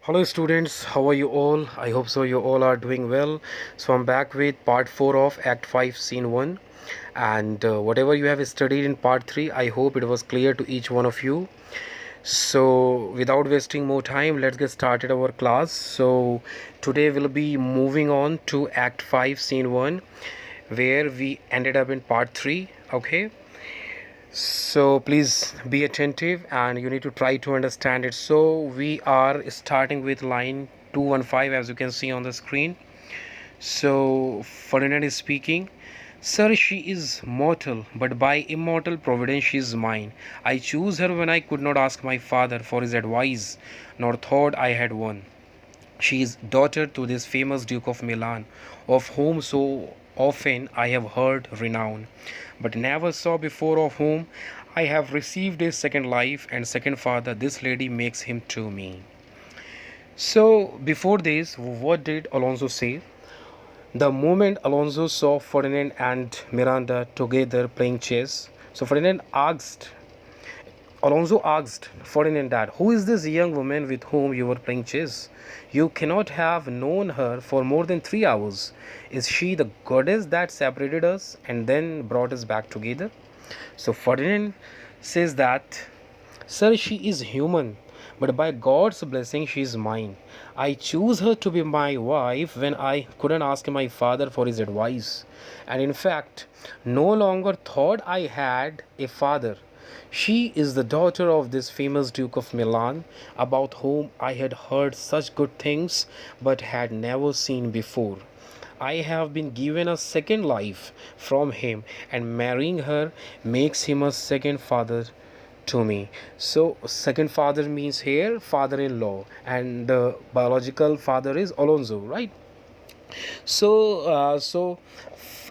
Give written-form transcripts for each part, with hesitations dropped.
Hello students, how are you all? I hope so you all are doing well. So I'm back with part 4 of Act 5 Scene 1, and whatever you have studied in part 3, I hope it was clear to each one of you. So without wasting more time, let's get started our class. So today we'll be moving on to Act 5 Scene 1, where we ended up in part 3. Okay, so please be attentive and you need to try to understand it. So we are starting with line 215, as you can see on the screen. So Ferdinand is speaking. Sir, she is mortal, but by immortal providence she is mine. I choose her when I could not ask my father for his advice, nor thought I had one. She is daughter to this famous Duke of Milan, of whom so often I have heard renown, but never saw before, of whom I have received a second life and second father. This lady makes him to me. So before this, what did Alonso say? The moment Alonso saw Ferdinand and Miranda together playing chess, so Alonso asked Ferdinand that, who is this young woman with whom you were playing chess? You cannot have known her for more than 3 hours. Is she the goddess that separated us and then brought us back together? So Ferdinand says that, sir, she is human, but by God's blessing she is mine. I choose her to be my wife when I couldn't ask my father for his advice, and in fact no longer thought I had a father. She is the daughter of this famous Duke of Milan, about whom I had heard such good things but had never seen before. I have been given a second life from him, and marrying her makes him a second father to me. So, second father means here father in law, and the biological father is Alonso, right? So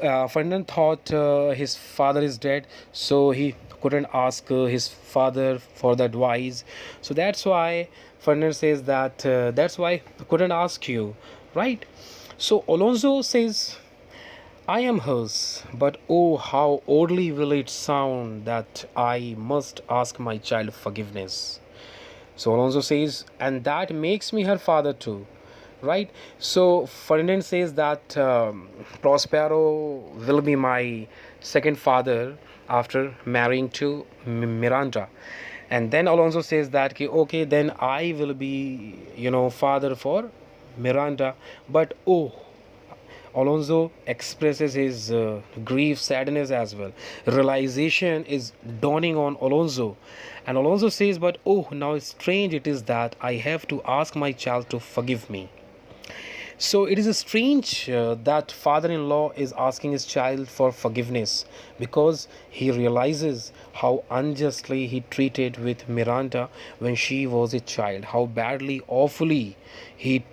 Ferdinand thought his father is dead, so he couldn't ask his father for the advice. So that's why Ferdinand says that that's why I couldn't ask you, right? So Alonso says, I am hers, but oh, how oddly will it sound that I must ask my child forgiveness. So Alonso says, and that makes me her father too, right? So Ferdinand says that Prospero will be my second father after marrying to Miranda. And then Alonso says that, okay, then I will be, father for Miranda. But oh, Alonso expresses his grief, sadness as well. Realization is dawning on Alonso. And Alonso says, but oh, now strange it is that I have to ask my child to forgive me. So it is strange that father-in-law is asking his child for forgiveness because he realizes how unjustly he treated with Miranda when she was a child, how badly, awfully he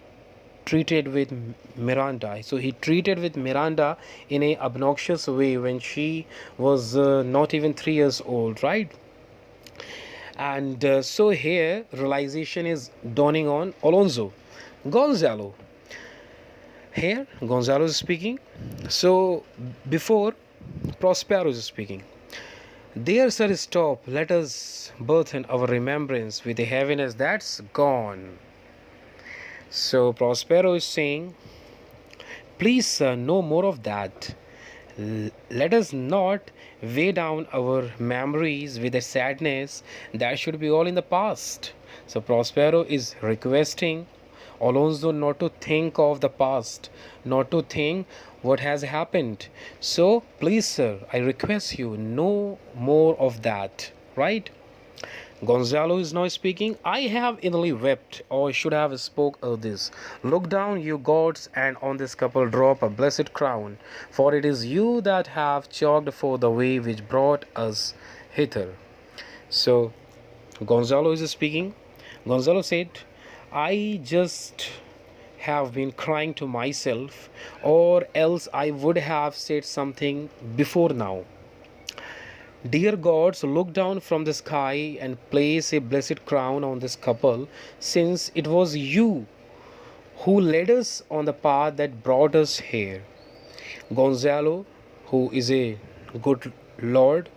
treated with Miranda. So he treated with Miranda in a obnoxious way when she was not even 3 years old, right? And so here realization is dawning on Alonso. Gonzalo. Here Gonzalo is speaking. So before Prospero is speaking. Dear sir, stop. Let us burthen our remembrance with a heaviness that's gone. So Prospero is saying, please, sir, no more of that. Let us not weigh down our memories with a sadness that should be all in the past. So Prospero is requesting Alonso not to think of the past, not to think what has happened. So please, sir, I request you, no more of that, right? Gonzalo is now speaking. I have inly wept, or should have spoke of this. Look down, you gods, and on this couple drop a blessed crown, for it is you that have chalked for the way which brought us hither. So Gonzalo is speaking. Gonzalo said, I just have been crying to myself, or else I would have said something before now. Dear gods, look down from the sky and place a blessed crown on this couple, since it was you who led us on the path that brought us here. Gonzalo, who is a good lord,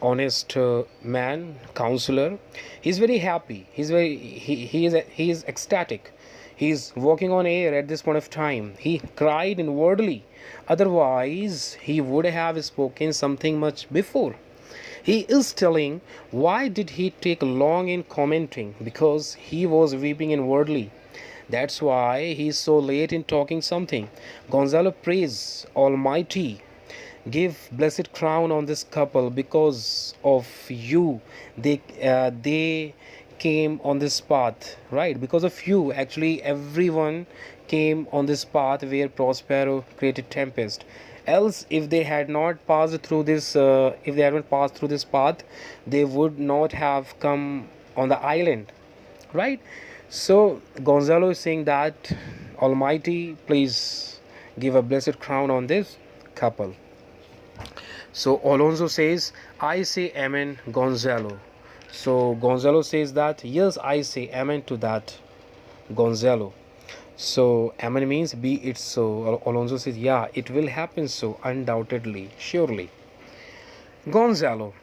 honest man, counselor. He's very happy. He is ecstatic. He's walking on air at this point of time. He cried inwardly. Otherwise, he would have spoken something much before. He is telling why did he take long in commenting? Because he was weeping inwardly. That's why he's so late in talking something. Gonzalo prays Almighty, give blessed crown on this couple because of you. They came on this path, right? Because of you, actually, everyone came on this path where Prospero created Tempest. Else, if they had not passed through this, if they hadn't passed through this path, they would not have come on the island, right? So Gonzalo is saying that Almighty, please give a blessed crown on this couple. So Alonso says, I say amen, Gonzalo. So Gonzalo says that, yes, I say amen to that, Gonzalo. So amen means be it so. Alonso says, yeah, it will happen so, undoubtedly, surely. Gonzalo,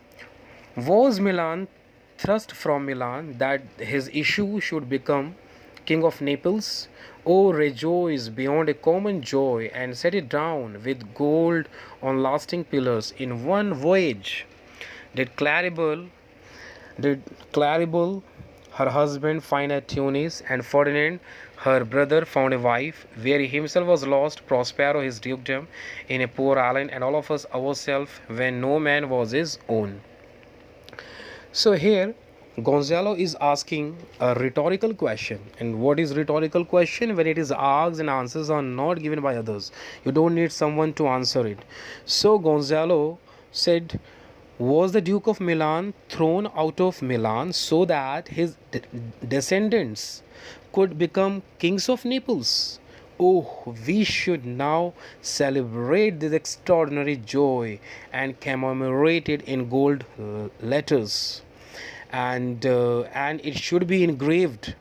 was Milan thrust from Milan that his issue should become King of Naples? Oh, rejoice beyond a common joy and set it down with gold on lasting pillars in one voyage. Did Claribel, her husband, find at Tunis, and Ferdinand, her brother, found a wife, where he himself was lost, Prospero his dukedom, in a poor island, and all of us ourselves, when no man was his own. So here Gonzalo is asking a rhetorical question. And what is rhetorical question? When it is asked and answers are not given by others, you don't need someone to answer it. So Gonzalo said, was the Duke of Milan thrown out of Milan so that his descendants could become kings of Naples? Oh, we should now celebrate this extraordinary joy and commemorate it in gold letters. And it should be engraved,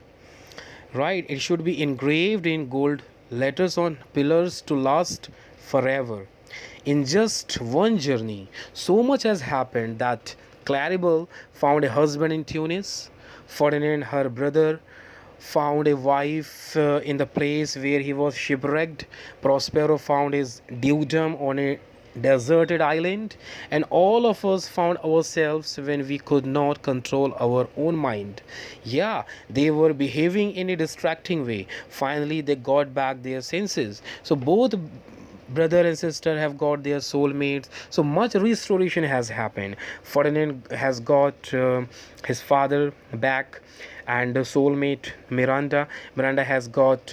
right? It should be engraved in gold letters on pillars to last forever. In just one journey, so much has happened that Claribel found a husband in Tunis, Ferdinand, her brother, found a wife in the place where he was shipwrecked, Prospero found his dukedom on a deserted island, and all of us found ourselves when we could not control our own mind. Yeah, they were behaving in a distracting way. Finally, they got back their senses. So both brother and sister have got their soulmates. So much restoration has happened. Ferdinand has got his father back, and the soulmate Miranda has got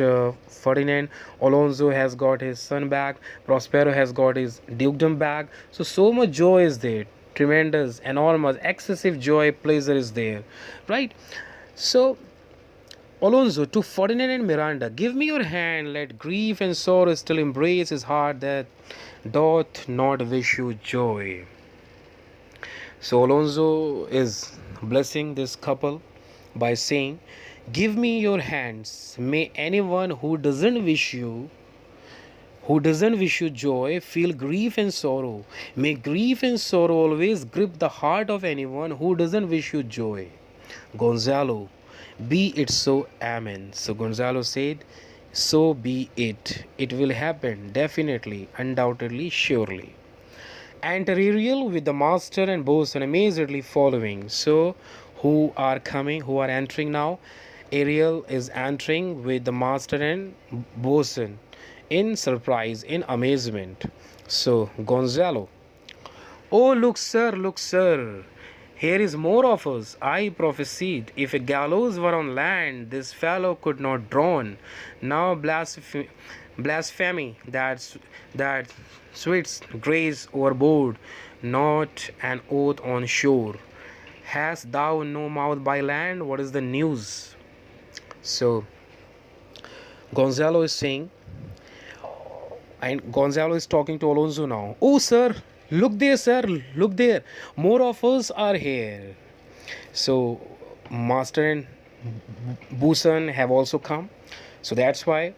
Ferdinand. Alonso has got his son back. Prospero has got his dukedom back. So much joy is there, tremendous, enormous, excessive joy, pleasure is there, right? So Alonso to Ferdinand and Miranda, give me your hand, let grief and sorrow still embrace his heart that doth not wish you joy. So Alonso is blessing this couple by saying, give me your hands. May anyone who doesn't wish you joy feel grief and sorrow. May grief and sorrow always grip the heart of anyone who doesn't wish you joy. Gonzalo, be it so, amen. So Gonzalo said, so be it. It will happen, definitely, undoubtedly, surely. And Ariel with the master and bosun amazedly following. So who are entering now? Ariel is entering with the master and bosun in surprise, in amazement. So Gonzalo, oh, look, sir. Here is more of us. I prophesied, if a gallows were on land, this fellow could not drown. Now blasphemy that sweets grace overboard, not an oath on shore. Hast thou no mouth by land? What is the news? So Gonzalo is saying, and Gonzalo is talking to Alonso now. Oh, sir, look there, sir, look there. More of us are here. So Master and Busan have also come. So that's why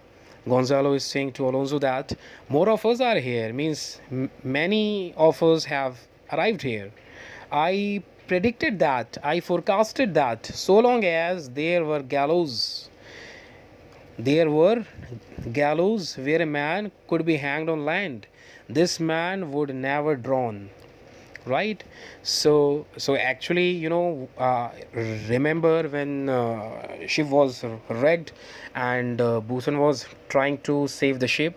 Gonzalo is saying to Alonso that more of us are here. Means many of us have arrived here. I predicted that, I forecasted that, so long as there were gallows where a man could be hanged on land, this man would never drown, right? So actually, remember when ship was wrecked and Busan was trying to save the ship.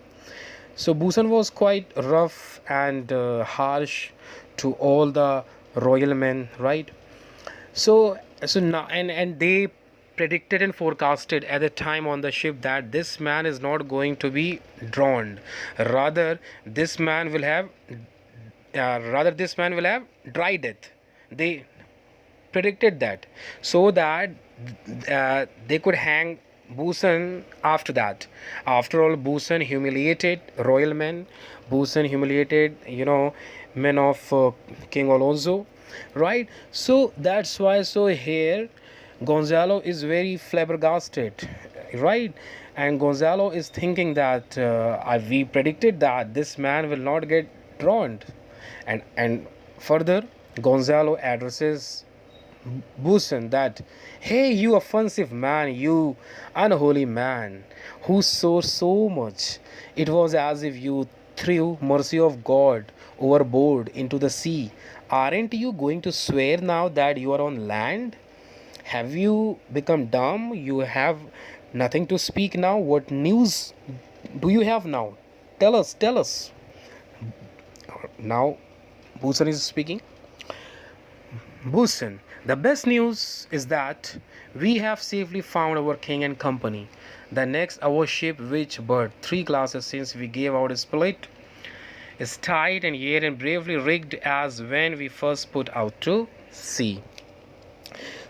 So Busan was quite rough and harsh to all the royal men, right? So now, and they predicted and forecasted at the time on the ship that this man is not going to be drowned. Rather, this man will have dry death. They predicted that, so that they could hang Busan after that. After all, Busan humiliated royal men. Busan humiliated, men of King Alonso, right? So that's why. So here, Gonzalo is very flabbergasted, right? And Gonzalo is thinking that we predicted that this man will not get drowned, and further, Gonzalo addresses Busan that, hey, you offensive man, you unholy man, who swore so much. It was as if you threw mercy of God overboard into the sea. Aren't you going to swear now that you are on land? Have you become dumb? You have nothing to speak now? What news do you have now? Tell us, tell us. Now, Busan is speaking. Busan, the best news is that we have safely found our king and company. The next, our ship, which but 3 classes since we gave out a split, is tight and yet and bravely rigged as when we first put out to sea.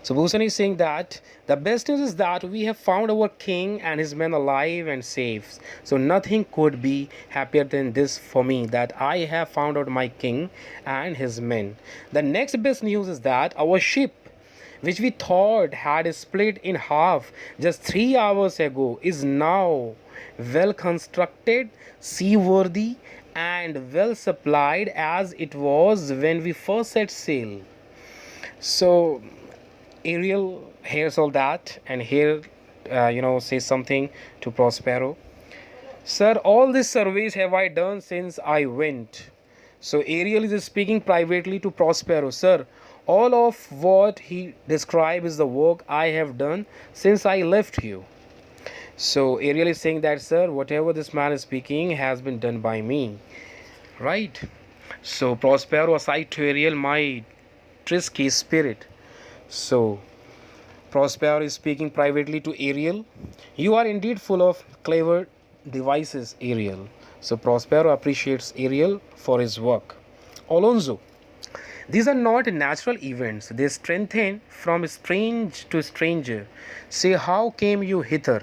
So Busan is saying that the best news is that we have found our king and his men alive and safe. So nothing could be happier than this for me, that I have found out my king and his men. The next best news is that our ship, which we thought had split in half just 3 hours ago, is now well constructed, seaworthy, and well supplied as it was when we first set sail. So Ariel hears all that, and here, says something to Prospero. Sir, all these surveys have I done since I went. So Ariel is speaking privately to Prospero. Sir, all of what he describes is the work I have done since I left you. So Ariel is saying that, sir, whatever this man is speaking has been done by me, right? So Prospero aside to Ariel, my trisky spirit. So Prospero is speaking privately to Ariel. You are indeed full of clever devices, Ariel. So Prospero appreciates Ariel for his work. Alonso, these are not natural events. They strengthen from strange to stranger. Say, how came you hither?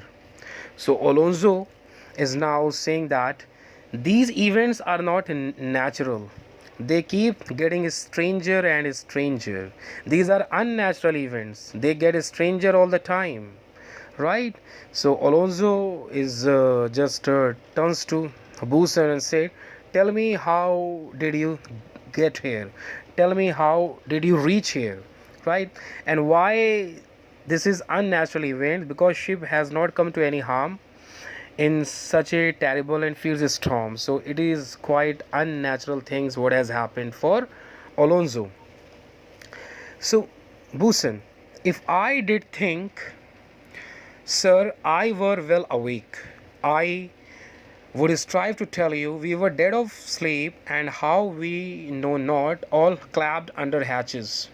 So Alonso is now saying that these events are not natural. They keep getting stranger and stranger. These are unnatural events. They get stranger all the time, right? So Alonso is just turns to Busan and said, tell me, how did you get here? Tell me, how did you reach here, right? And why this is unnatural event? Because ship has not come to any harm in such a terrible and fierce storm. So it is quite unnatural things what has happened for Alonso. So Busan, if I did think, sir, I were well awake, I would strive to tell you we were dead of sleep, and how we know not, all clapped under hatches.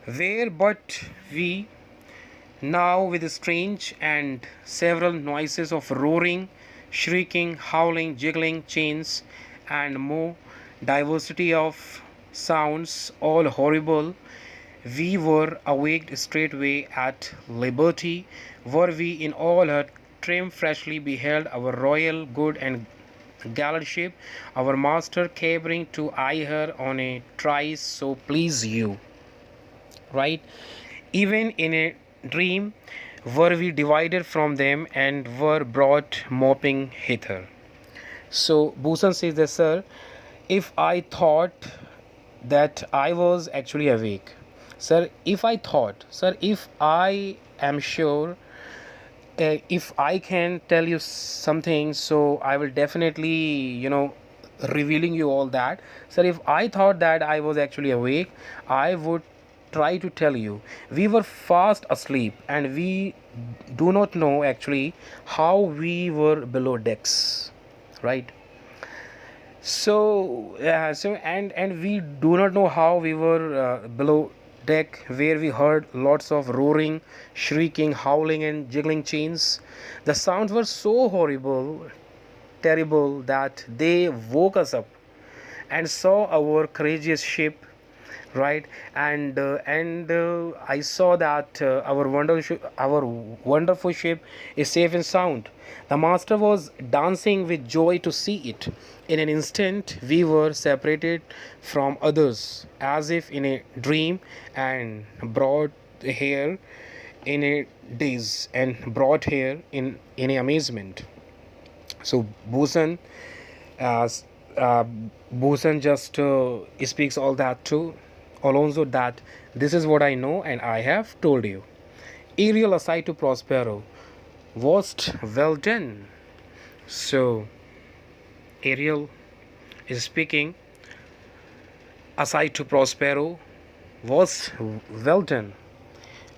Where but we now with strange and several noises of roaring, shrieking, howling, jiggling chains, and more diversity of sounds, all horrible, we were awaked straightway at liberty, were we in all her trim freshly beheld our royal good and gallant ship, our master cabering to eye her on a trice, so please you, right? Even in a dream were we divided from them and were brought moping hither. So Busan says that, sir, if I thought that I was actually awake. Sir, if I thought, sir, if I am sure, if I can tell you something, so I will definitely, revealing you all that. Sir, if I thought that I was actually awake, I would try to tell you. We were fast asleep and we do not know actually how we were below decks, right? And we do not know how we were below deck, where we heard lots of roaring, shrieking, howling, and jiggling chains. The sounds were so horrible, terrible, that they woke us up and saw our courageous ship, right? And I saw that our wonderful ship is safe and sound. The master was dancing with joy to see it. In an instant we were separated from others, as if in a dream, and brought here in a daze, and brought here in a amazement. So uh, uh, Busan just speaks all that to Alonso, that this is what I know and I have told you. Ariel aside to Prospero, was well done. So Ariel is speaking aside to Prospero, was well done.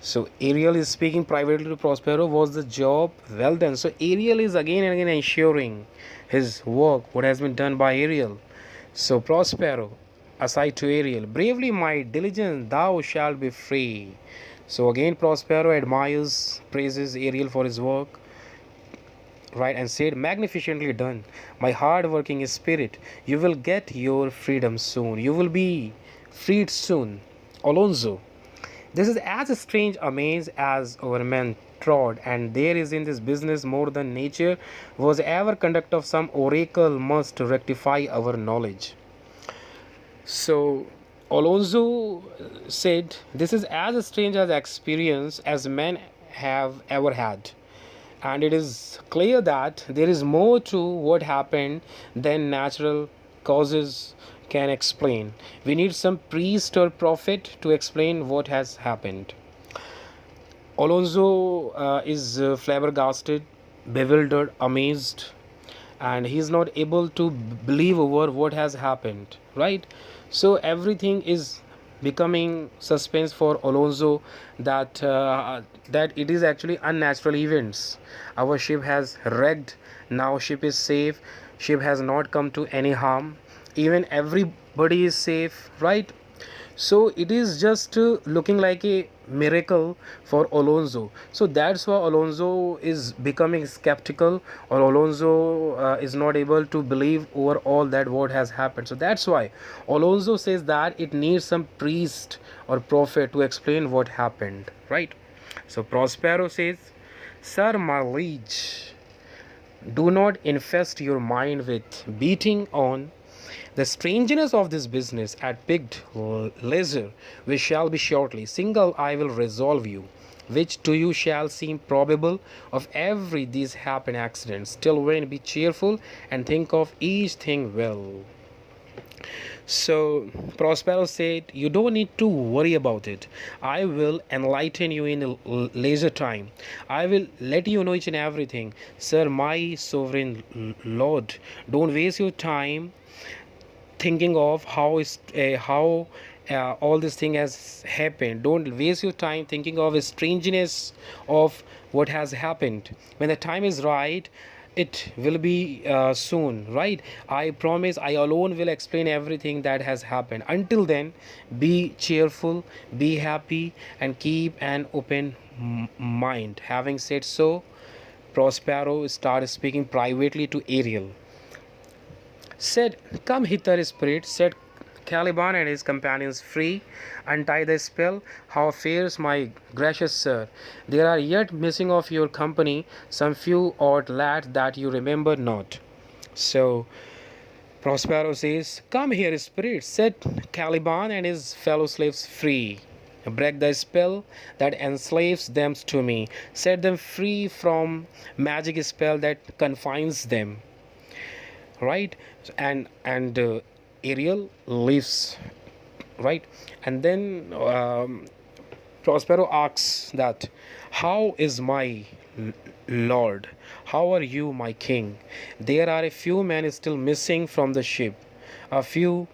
So Ariel is speaking privately to Prospero, was the job well done. So Ariel is again and again ensuring his work, what has been done by Ariel. So Prospero, aside to Ariel, bravely my diligence, thou shalt be free. So again Prospero admires, praises Ariel for his work, right, and said, magnificently done, my hard working spirit, you will get your freedom soon, you will be freed soon. Alonso, this is as strange a maze as our men trod, and there is in this business more than nature was ever conduct of some oracle must rectify our knowledge. So Alonso said, this is as strange as experience as men have ever had. And it is clear that there is more to what happened than natural causes can explain. We need some priest or prophet to explain what has happened. Alonso is flabbergasted, bewildered, amazed, and he is not able to believe over what has happened, right? So everything is becoming suspense for Alonso, that it is actually unnatural events. Our ship has wrecked, now ship is safe, ship has not come to any harm, even everybody is safe, right? So it is just looking like a miracle for Alonso. So that's why Alonso is becoming skeptical, or Alonso is not able to believe over all that what has happened. So that's why Alonso says that it needs some priest or prophet to explain what happened, right? So Prospero says, sir, my liege, do not infest your mind with beating on the strangeness of this business at picked leisure, which shall be shortly. Single I will resolve you, which to you shall seem probable of every these happen accidents. Till when be cheerful and think of each thing well. So Prospero said, you don't need to worry about it. I will enlighten you in a later time. I will let you know each and everything. Sir, my sovereign lord, don't waste your time thinking of how all this thing has happened. Don't waste your time thinking of the strangeness of what has happened. When the time is right, it will be soon, right? I promise I alone will explain everything that has happened. Until then, be cheerful, be happy, and keep an open mind. Having said so, Prospero started speaking privately to Ariel. Said, come hither, spirit, set Caliban and his companions free, untie the spell. How fares my gracious sir? There are yet missing of your company some few odd lads that you remember not. So Prospero says, come here, spirit, set Caliban and his fellow slaves free. Break the spell that enslaves them to me. Set them free from magic spell that confines them, right? And Ariel leaves right? And then Prospero asks that, "How is my lord? How are you, my king? There are a few men still missing from the ship, a few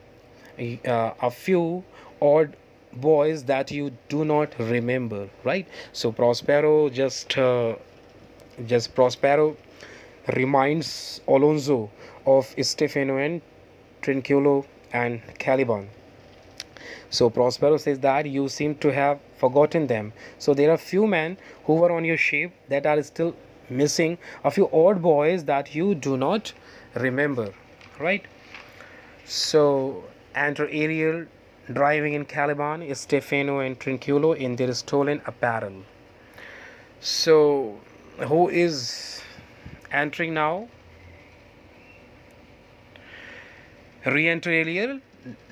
odd boys that you do not remember," right? So Prospero reminds Alonso of Stefano and Trinculo and Caliban. So Prospero says that you seem to have forgotten them. So there are few men who were on your ship that are still missing, a few odd boys that you do not remember, right? So enter Ariel driving in Caliban, Stefano and Trinculo in their stolen apparel. So who is entering now? Re-enter Ariel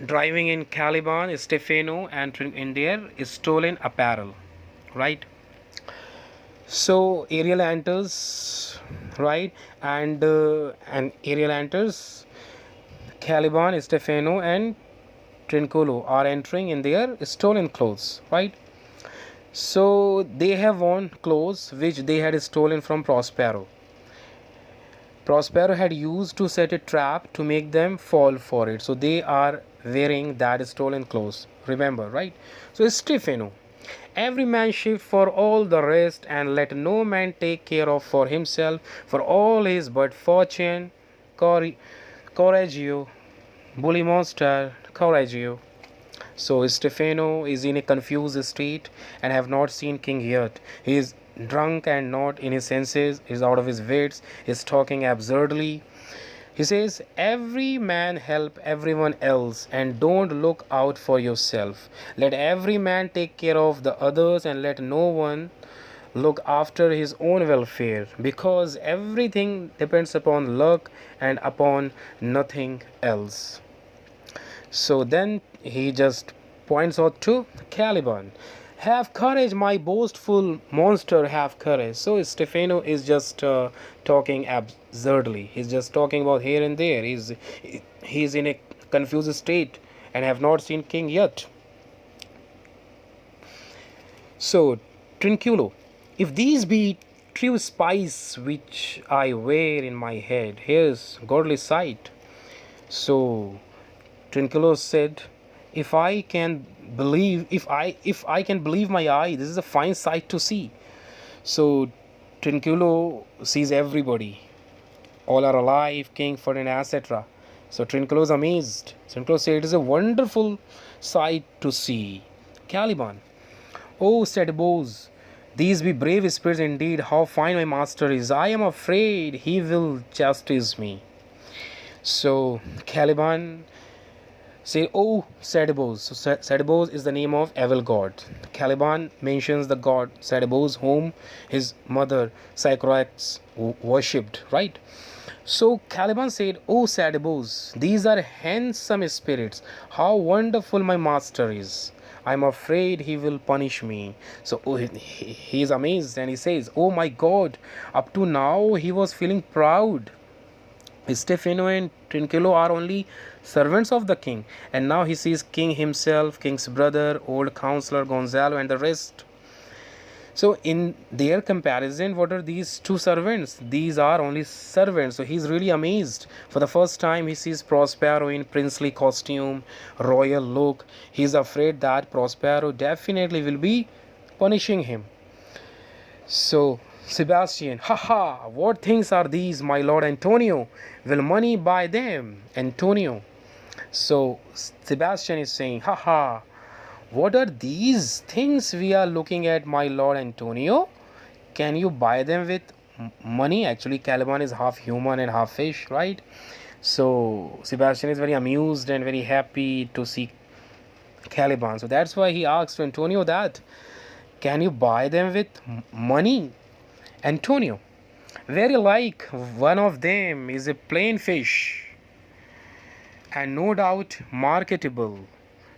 driving in Caliban, Stefano and in their stolen apparel, right? So Ariel enters, right? And Ariel enters. Caliban, Stefano and Trinculo are entering in their stolen clothes, right? So they have worn clothes which they had stolen from Prospero. Prospero had used to set a trap to make them fall for it. So they are wearing that stolen clothes. Remember, right? So Stefano, every man shift for all the rest, and let no man take care of for himself, for all his but fortune, coraggio, bully monster, coraggio. So Stefano is in a confused state and have not seen king yet. He is drunk and not in his senses, is out of his wits, is talking absurdly. He says, "Every man help everyone else and don't look out for yourself. Let every man take care of the others and let no one look after his own welfare, because everything depends upon luck and upon nothing else." So then he just points out to Caliban, "Have courage, my boastful monster, have courage." So Stefano is just talking absurdly. He's just talking about here and there. He's in a confused state and have not seen king yet. So Trinculo, "If these be true spice which I wear in my head, here's godly sight." So Trinculo said, if I can believe my eye, this is a fine sight to see." So Trinculo sees everybody, all are alive, king, Ferdinand, etc. So Trinculo is amazed. Trinculo said, "It is a wonderful sight to see." Caliban, "Oh," said Bose, "these be brave spirits indeed. How fine my master is! I am afraid he will chastise me." So Caliban say, "Oh, Sadibos." So Sadibos is the name of evil god. Caliban mentions the god Sadibos, whom his mother Sycorax worshipped, right? So Caliban said, "Oh, Sadibos, these are handsome spirits. How wonderful my master is. I am afraid he will punish me." So he is amazed and he says, "Oh my god, up to now he was feeling proud. Stefano and Trinculo are only servants of the king, and now he sees king himself, king's brother, old counselor Gonzalo, and the rest. So in their comparison, what are these two servants? These are only servants." So he's really amazed. For the first time, he sees Prospero in princely costume, royal look. He's afraid that Prospero definitely will be punishing him. So Sebastian, "Haha, what things are these, my lord Antonio? Will money buy them?" Antonio. So Sebastian is saying, "Haha, what are these things we are looking at, my lord Antonio? Can you buy them with money?" Actually, Caliban is half human and half fish, right? So Sebastian is very amused and very happy to see Caliban. So that's why he asks Antonio that, "Can you buy them with money?" Antonio, "Very like one of them is a plain fish, and no doubt marketable."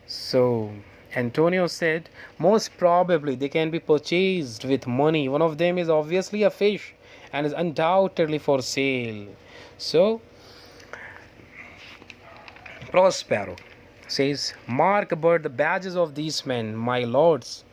So Antonio said, "Most probably they can be purchased with money. One of them is obviously a fish and is undoubtedly for sale." So Prospero, says, "Mark but the badges of these men, my lords.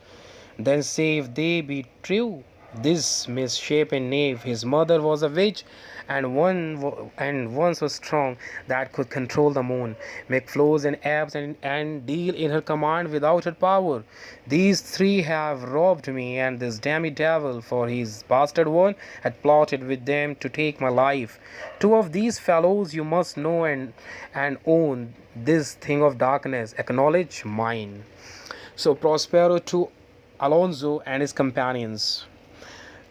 Then say if they be true, this misshapen knave, his mother was a witch, and once was strong that could control the moon, make flows and ebbs, and deal in her command without her power. These three have robbed me, and this damned devil, for his bastard one, had plotted with them to take my life. Two of these fellows you must know and own this thing of darkness, acknowledge mine." So Prospero to Alonso and his companions,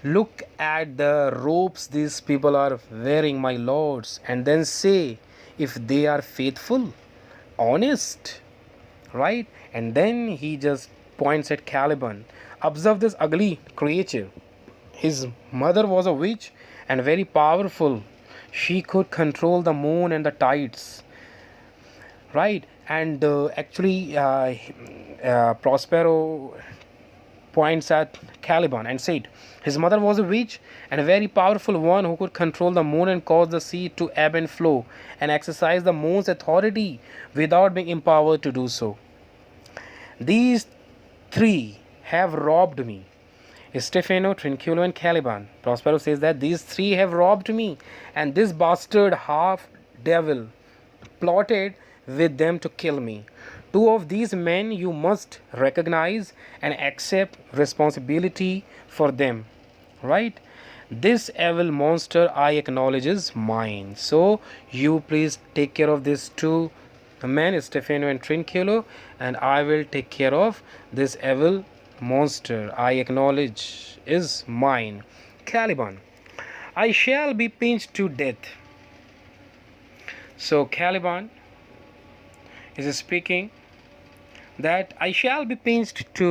"Look at the ropes these people are wearing, my lords, and then say if they are faithful, honest, right?" And then he just points at Caliban. "Observe this ugly creature. His mother was a witch and very powerful. She could control the moon and the tides, right?" And Prospero points at Caliban and said, "His mother was a witch and a very powerful one who could control the moon and cause the sea to ebb and flow and exercise the moon's authority without being empowered to do so. These three have robbed me, Stefano, Trinculo, and Caliban." Prospero says that these three have robbed me, and this bastard half devil plotted with them to kill me. Two of these men you must recognize and accept responsibility for them, right? This evil monster I acknowledge is mine. So you please take care of these two men, Stefano and Trinculo, and I will take care of this evil monster I acknowledge is mine. Caliban, "I shall be pinched to death." So Caliban is speaking that I shall be pinched to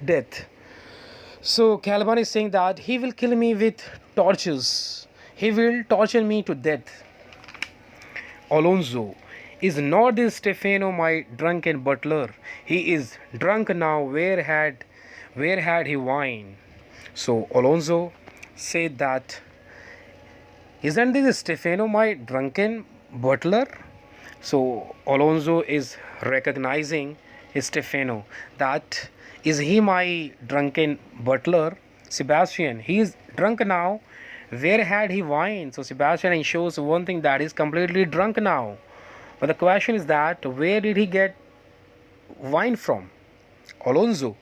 death. So Caliban is saying that he will kill me with torches. He will torture me to death. Alonso, "Is not this Stefano my drunken butler? He is drunk now. Where had he wine?" So Alonso said that, "Isn't this Stefano my drunken butler?" So Alonso is recognizing Stefano, that is he my drunken butler? "Sebastian, he is drunk now. Where had he wine?" So Sebastian ensures one thing, that he is completely drunk now. But the question is that where did he get wine from? Alonso.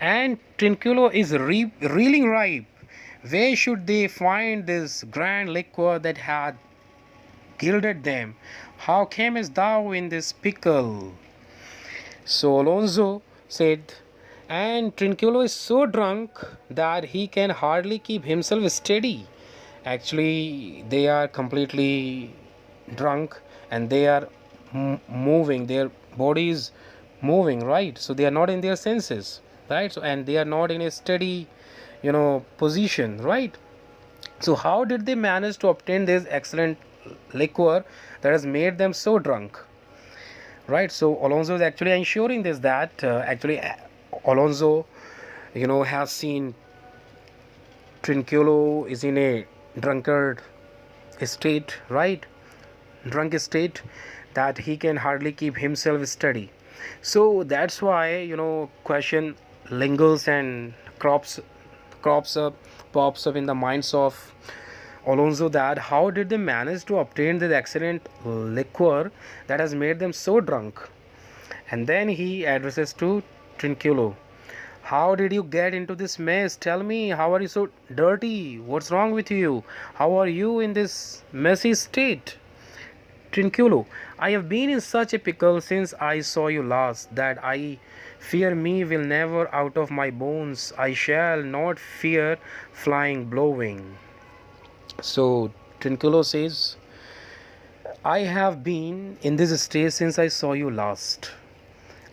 And Trinculo is reeling ripe. Where should they find this grand liquor that had gilded them? How camest thou in this pickle? So Alonso said, and Trinculo is so drunk that he can hardly keep himself steady. Actually, they are completely drunk and they are moving, their body is moving, right? So they are not in their senses, right? So, and they are not in a steady, position, right? So how did they manage to obtain this excellent liquor that has made them so drunk? Right, so Alonso is actually ensuring this, that Alonso, has seen Trinculo is in a drunkard state, right? Drunk state, that he can hardly keep himself steady. So that's why, question lingers and pops up in the minds of Alonso, that how did they manage to obtain this excellent liquor that has made them so drunk? And then he addresses to Trinculo, "How did you get into this mess? Tell me, how are you so dirty? What's wrong with you? How are you in this messy state?" Trinculo, "I have been in such a pickle since I saw you last, that I fear me will never out of my bones. I shall not fear flying blowing." So Trinculo says, "I have been in this state since I saw you last.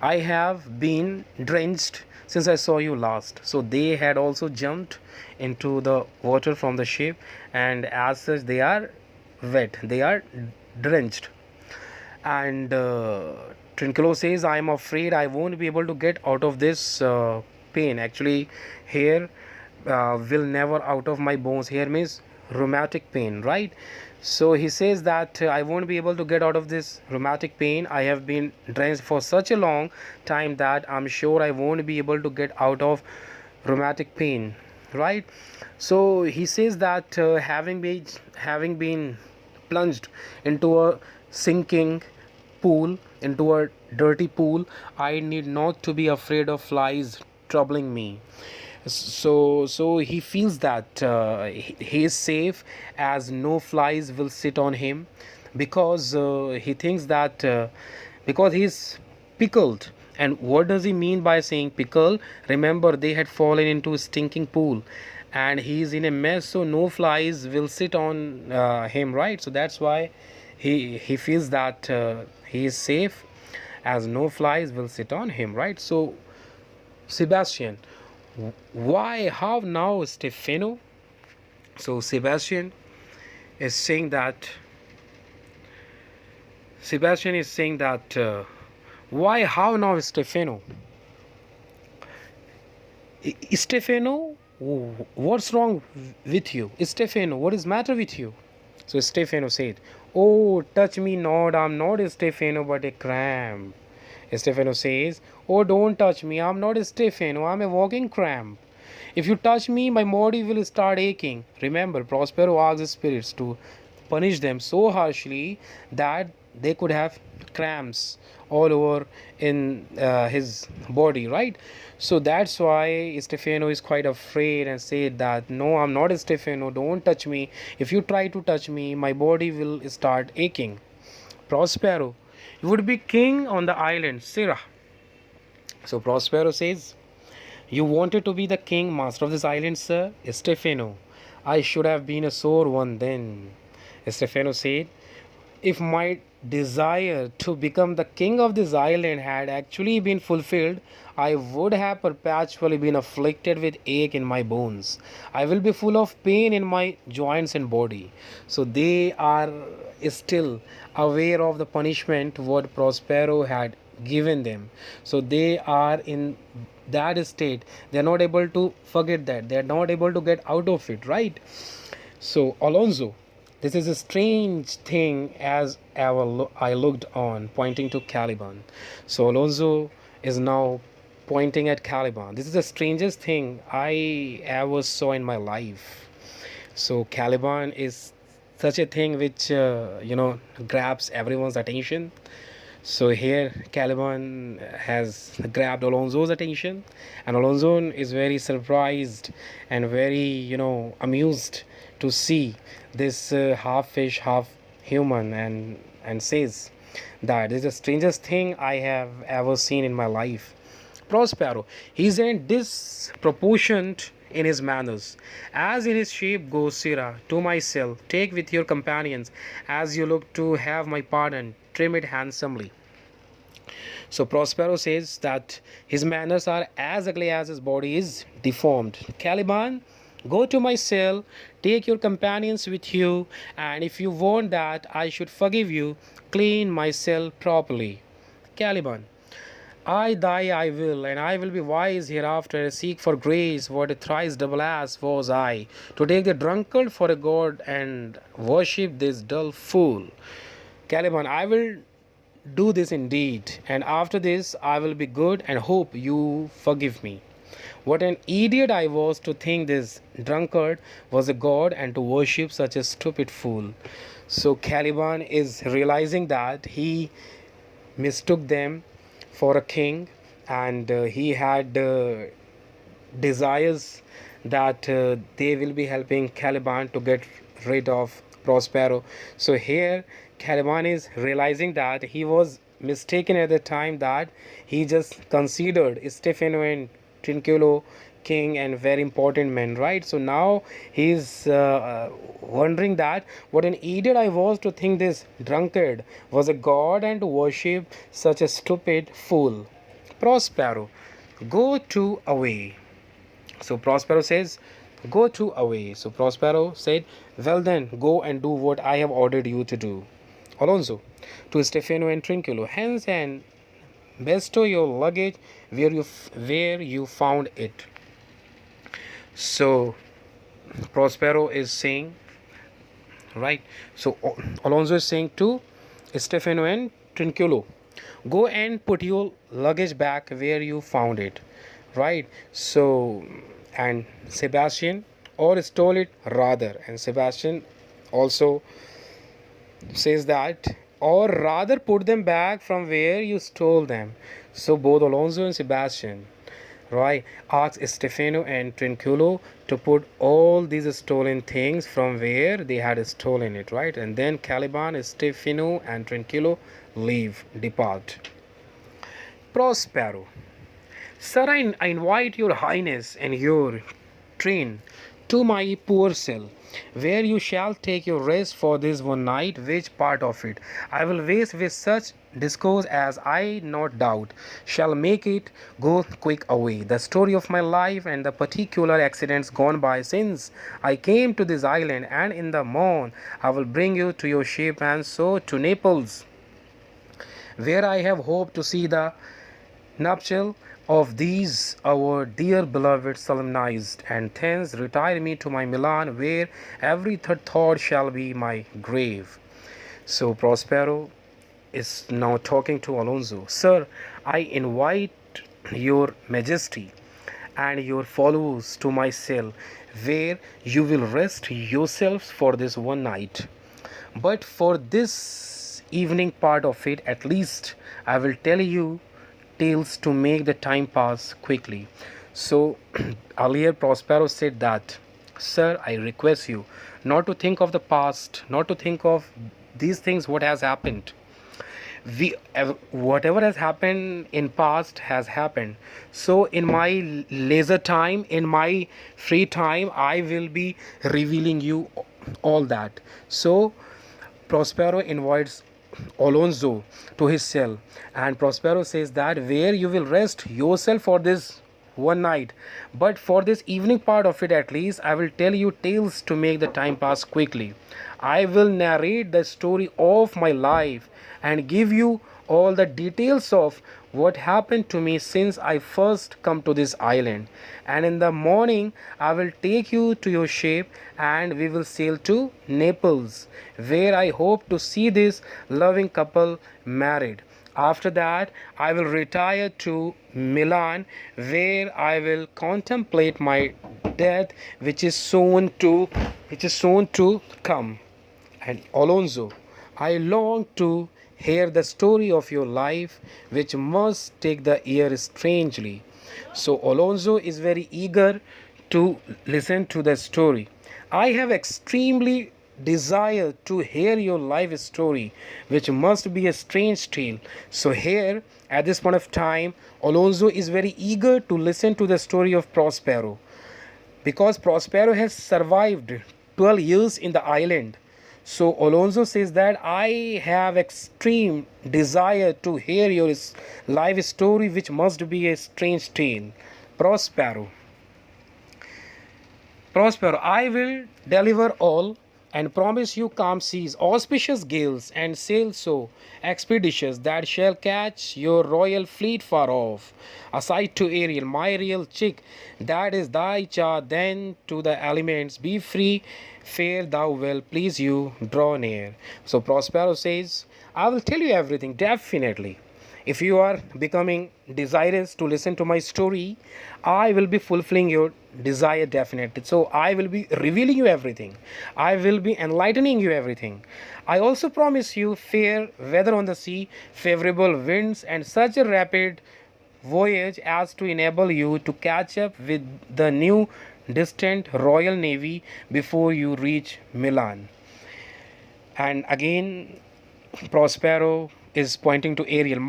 I have been drenched since I saw you last." So they had also jumped into the water from the ship, and as such they are wet, they are drenched. And Trinculo says, "I am afraid I won't be able to get out of this pain." Actually, here will never out of my bones. Here means rheumatic pain, right? So he says that I won't be able to get out of this rheumatic pain. I have been drenched for such a long time that I'm sure I won't be able to get out of rheumatic pain, right? So he says that having been plunged into a sinking pool, into a dirty pool, I need not to be afraid of flies troubling me. So he feels that he is safe, as no flies will sit on him, because he thinks that because he is pickled. And what does he mean by saying pickle? Remember, they had fallen into a stinking pool and he is in a mess, so no flies will sit on him, right? So that's why he feels that he is safe, as no flies will sit on him, right? So Sebastian, why, how now, Stefano? So is saying that Sebastian is saying that why, how now, Stefano? Stefano, what's wrong with you? Stefano, what is matter with you? So Stefano said, oh, touch me not, I'm not a Stefano but a cramp. Stefano says, oh, don't touch me, I'm not a Stefano, I'm a walking cramp. If you touch me, my body will start aching. Remember, Prospero asked the spirits to punish them so harshly that they could have cramps all over in his body, right? So that's why Stefano is quite afraid and said that, no, I'm not a Stefano, don't touch me. If you try to touch me, my body will start aching. Prospero, you would be king on the island Syrah. So Prospero says, you wanted to be the king, master of this island, sir? Stefano, I should have been a sore one then. Stefano said, if my desire to become the king of this island had actually been fulfilled, I would have perpetually been afflicted with ache in my bones. I will be full of pain in my joints and body. So they are still aware of the punishment what Prospero had given them. So they are in that state. They are not able to forget that. They are not able to get out of it, right? So Alonso, this is a strange thing, as I looked on, pointing to Caliban. So Alonso is now pointing at Caliban. This is the strangest thing I ever saw in my life. So Caliban is such a thing which grabs everyone's attention. So here Caliban has grabbed Alonso's attention, and Alonso is very surprised and very amused to see this half fish, half human, and says that this is the strangest thing I have ever seen in my life. Prospero, he isn't disproportionate in his manners, as in his shape goes Syrah. To myself, take with your companions, as you look to have my pardon, trim it handsomely. So Prospero says that his manners are as ugly as his body is deformed. Caliban, go to my cell, take your companions with you, and if you want that I should forgive you, clean my cell properly. Caliban, I die I will, and I will be wise hereafter, seek for grace what a thrice double ass was I, to take the drunkard for a god and worship this dull fool. Caliban, I will do this indeed, and after this I will be good and hope you forgive me. What an idiot I was to think this drunkard was a god and to worship such a stupid fool. So Caliban is realizing that he mistook them for a king, and he had desires that they will be helping Caliban to get rid of Prospero. So here Caliban is realizing that he was mistaken at the time, that he just considered Stefano and Trinculo king and very important men, right? So now he's wondering that what an idiot I was to think this drunkard was a god and to worship such a stupid fool. Prospero, go to away. So Prospero says, go to away. So Prospero said, well then, go and do what I have ordered you to do. Alonso, to Stefano and Trinculo, hence and bestow your luggage where you found it. So Prospero is saying right? So Alonso is saying to Stefano and Trinculo, go and put your luggage back where you found it, right? So, and Sebastian, or stole it rather, and Sebastian also says that, or rather put them back from where you stole them. So both Alonso and Sebastian, right, ask Stefano and Trinculo to put all these stolen things from where they had stolen it, right? And then Caliban, Stefano and Trinculo leave, depart. Prospero, sir, I invite your highness and your train to my poor cell, where you shall take your rest for this one night, which part of it I will waste with such discourse as I not doubt shall make it go quick away. The story of my life and the particular accidents gone by since I came to this island, and in the morn I will bring you to your ship, and so to Naples, where I have hoped to see the nuptial of these our dear beloved solemnized, and thence retire me to my Milan, where every third thought shall be my grave. So Prospero is now talking to Alonso. Sir, I invite your majesty and your followers to my cell, where you will rest yourselves for this one night. But for this evening part of it, at least, I will tell you tales to make the time pass quickly. So earlier Prospero said that, sir, I request you not to think of the past, not to think of these things what has happened. We whatever has happened in past has happened. So in my leisure time, in my free time, I will be revealing you all that. So Prospero invites Alonso to his cell, and Prospero says that where you will rest yourself for this one night, but for this evening part of it at least I will tell you tales to make the time pass quickly. I will narrate the story of my life and give you all the details of what happened to me since I first come to this island, and in the morning I will take you to your ship and we will sail to Naples, where I hope to see this loving couple married. After that, I will retire to Milan, where I will contemplate my death, which is soon to come. And Alonso, I long to hear the story of your life, which must take the ear strangely. So Alonso is very eager to listen to the story. I have extremely desire to hear your life story, which must be a strange tale. So here, at this point of time, Alonso is very eager to listen to the story of Prospero, because Prospero has survived 12 years in the island. So Alonso says that I have extreme desire to hear your life story, which must be a strange tale. Prospero, I will deliver all, and promise you calm seas, auspicious gales, and sail so expeditious that shall catch your royal fleet far off. Aside to Ariel, my real chick, that is thy child, then to the elements be free, fare thou well, please you, draw near. So Prospero says, I will tell you everything, definitely. If you are becoming desirous to listen to my story, I will be fulfilling your desire definitely. So I will be revealing you everything. I will be enlightening you everything. I also promise you fair weather on the sea, favorable winds, and such a rapid voyage as to enable you to catch up with the new distant Royal Navy before you reach Milan. And again, Prospero is pointing to Ariel,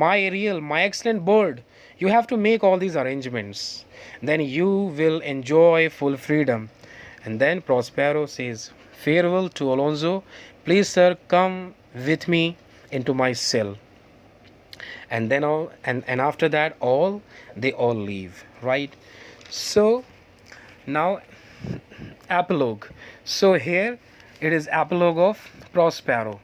my excellent bird. You have to make all these arrangements. Then you will enjoy full freedom. And then Prospero says, farewell to Alonso. Please, sir, come with me into my cell. And then after that, they all leave, right? So now epilogue. So here it is epilogue of Prospero.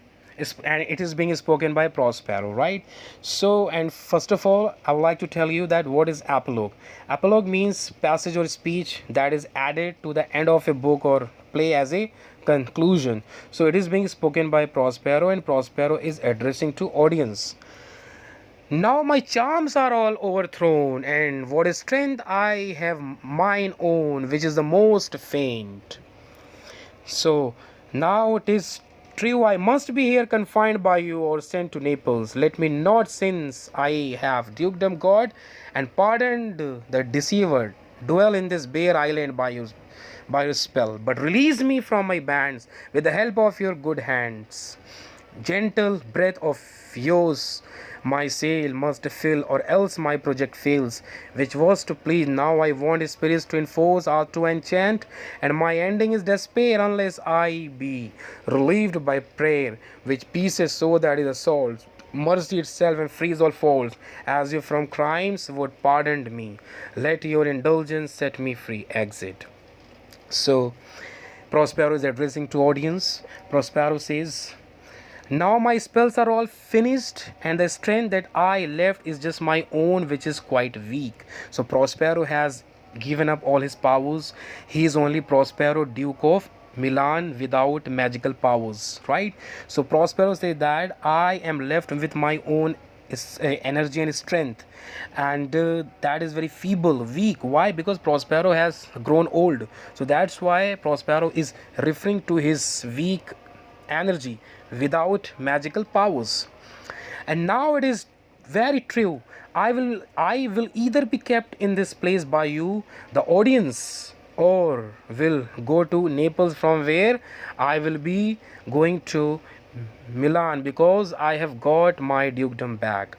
and it is being spoken by Prospero, right? So, and first of all, I would like to tell you that what is epilogue. Epilogue means passage or speech that is added to the end of a book or play as a conclusion. So it is being spoken by Prospero, and Prospero is addressing to audience. Now my charms are all overthrown, and what is strength I have mine own, which is the most faint. So now it is true, I must be here confined by you or sent to Naples. Let me not, since I have dukedom God and pardoned the deceiver, dwell in this bare island by your spell, but release me from my bands with the help of your good hands. Gentle breath of yours my sail must fill, or else my project fails, which was to please. Now I want spirits to enforce or to enchant, and my ending is despair unless I be relieved by prayer, which pieces so that is assault mercy itself and frees all faults, as you from crimes would pardoned me. Let your indulgence set me free. Exit. So Prospero is addressing to audience. Prospero says, now my spells are all finished, and the strength that I left is just my own, which is quite weak. So Prospero has given up all his powers. He is only Prospero, Duke of Milan, without magical powers, right? So Prospero says that I am left with my own energy and strength, and that is very feeble, weak. Why? Because Prospero has grown old. So that's why Prospero is referring to his weak energy without magical powers. And now it is very true, I will either be kept in this place by you, the audience, or will go to Naples, from where I will be going to Milan, because I have got my dukedom back.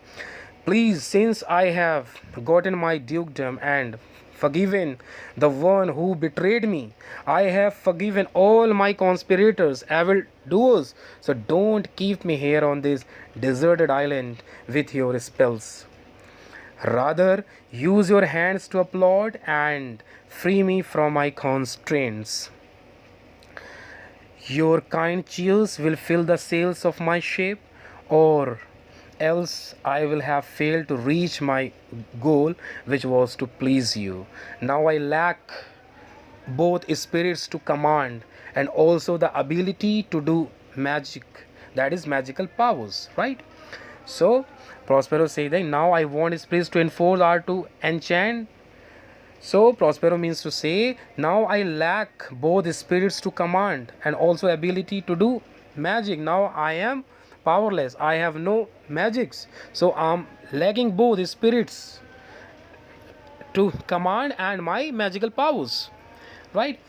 Please, since I have gotten my dukedom and forgiven the one who betrayed me, I have forgiven all my conspirators, evil doers. So don't keep me here on this deserted island with your spells. Rather, use your hands to applaud and free me from my constraints. Your kind cheers will fill the sails of my ship, or else I will have failed to reach my goal, which was to please you. Now I lack both spirits to command and also the ability to do magic, that is magical powers, right? So Prospero say that now I want spirits to enforce or to enchant. So Prospero means to say, now I lack both spirits to command and also ability to do magic. Now I am powerless, I have no magics, so I'm lacking both spirits to command and my magical powers, right?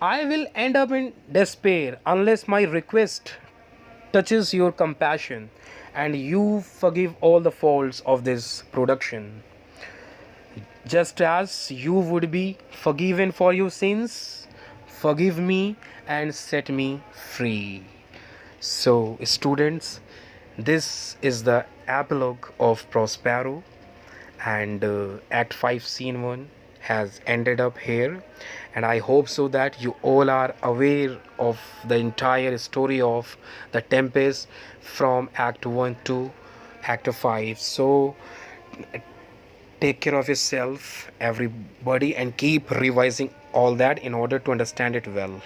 I will end up in despair unless my request touches your compassion and you forgive all the faults of this production, just as you would be forgiven for your sins. Forgive me and set me free. So students, this is the epilogue of Prospero, and Act 5 Scene 1 has ended up here, and I hope so that you all are aware of the entire story of the Tempest from Act 1 to Act 5. So take care of yourself, everybody, and keep revising all that in order to understand it well.